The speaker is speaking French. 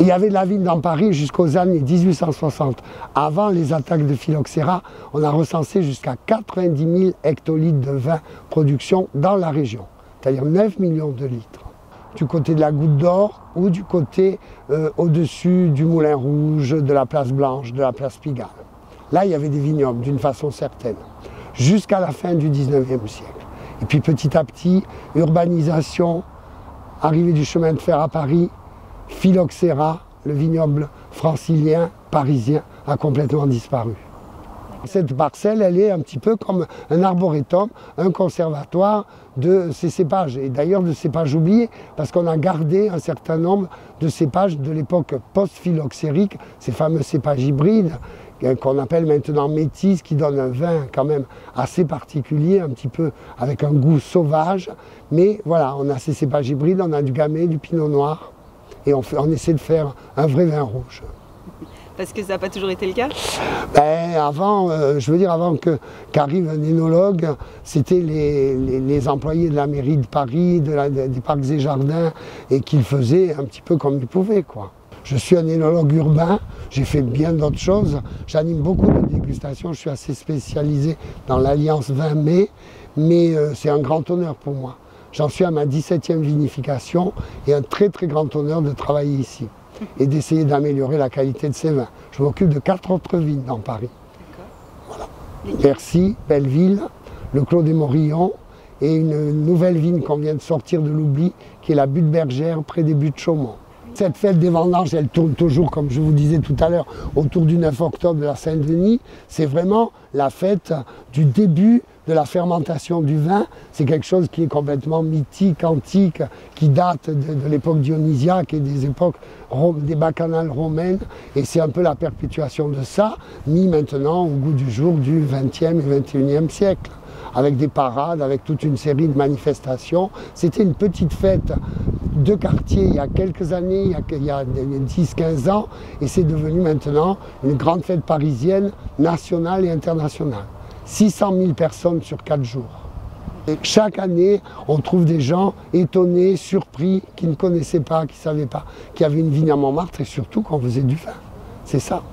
Il y avait de la vigne dans Paris jusqu'aux années 1860. Avant les attaques de phylloxéra, on a recensé jusqu'à 90 000 hectolitres de vin production dans la région, c'est-à-dire 9 millions de litres. Du côté de la Goutte d'Or ou du côté au-dessus du Moulin Rouge, de la Place Blanche, de la Place Pigalle. Là, il y avait des vignobles d'une façon certaine, jusqu'à la fin du 19e siècle. Et puis petit à petit, urbanisation, arrivée du chemin de fer à Paris, phylloxéra, le vignoble francilien, parisien, a complètement disparu. Cette parcelle, elle est un petit peu comme un arboretum, un conservatoire de ces cépages, et d'ailleurs de cépages oubliés, parce qu'on a gardé un certain nombre de cépages de l'époque post-phylloxérique, ces fameux cépages hybrides, qu'on appelle maintenant métis, qui donnent un vin quand même assez particulier, un petit peu avec un goût sauvage. Mais voilà, on a ces cépages hybrides, on a du gamay, du pinot noir, et on essaie de faire un vrai vin rouge. Parce que ça n'a pas toujours été le cas? Avant, je veux dire, avant qu'arrive un énologue, c'était les employés de la mairie de Paris, des parcs et jardins, et qu'ils faisaient un petit peu comme ils pouvaient, quoi. Je suis un énologue urbain, j'ai fait bien d'autres choses, j'anime beaucoup de dégustations, je suis assez spécialisé dans l'Alliance 20 mai, mais c'est un grand honneur pour moi. J'en suis à ma 17e vinification et un très très grand honneur de travailler ici et d'essayer d'améliorer la qualité de ces vins. Je m'occupe de 4 autres vignes dans Paris. Voilà. Bercy, Belleville, le Clos des Morillons et une nouvelle vigne qu'on vient de sortir de l'oubli qui est la Butte Bergère près des Buttes Chaumont. Cette fête des vendanges, elle tourne toujours, comme je vous disais tout à l'heure, autour du 9 octobre de la Saint-Denis. C'est vraiment la fête du début de la fermentation du vin. C'est quelque chose qui est complètement mythique, antique, qui date de l'époque dionysiaque et des époques des bacchanales romaines. Et c'est un peu la perpétuation de ça, mis maintenant au goût du jour du XXe et XXIe siècle, avec des parades, avec toute une série de manifestations. C'était une petite fête de quartier il y a quelques années, il y a 10-15 ans, et c'est devenu maintenant une grande fête parisienne, nationale et internationale. 600 000 personnes sur 4 jours. Et chaque année, on trouve des gens étonnés, surpris, qui ne connaissaient pas, qui ne savaient pas qu'il y avait une vigne à Montmartre et surtout qu'on faisait du vin. C'est ça.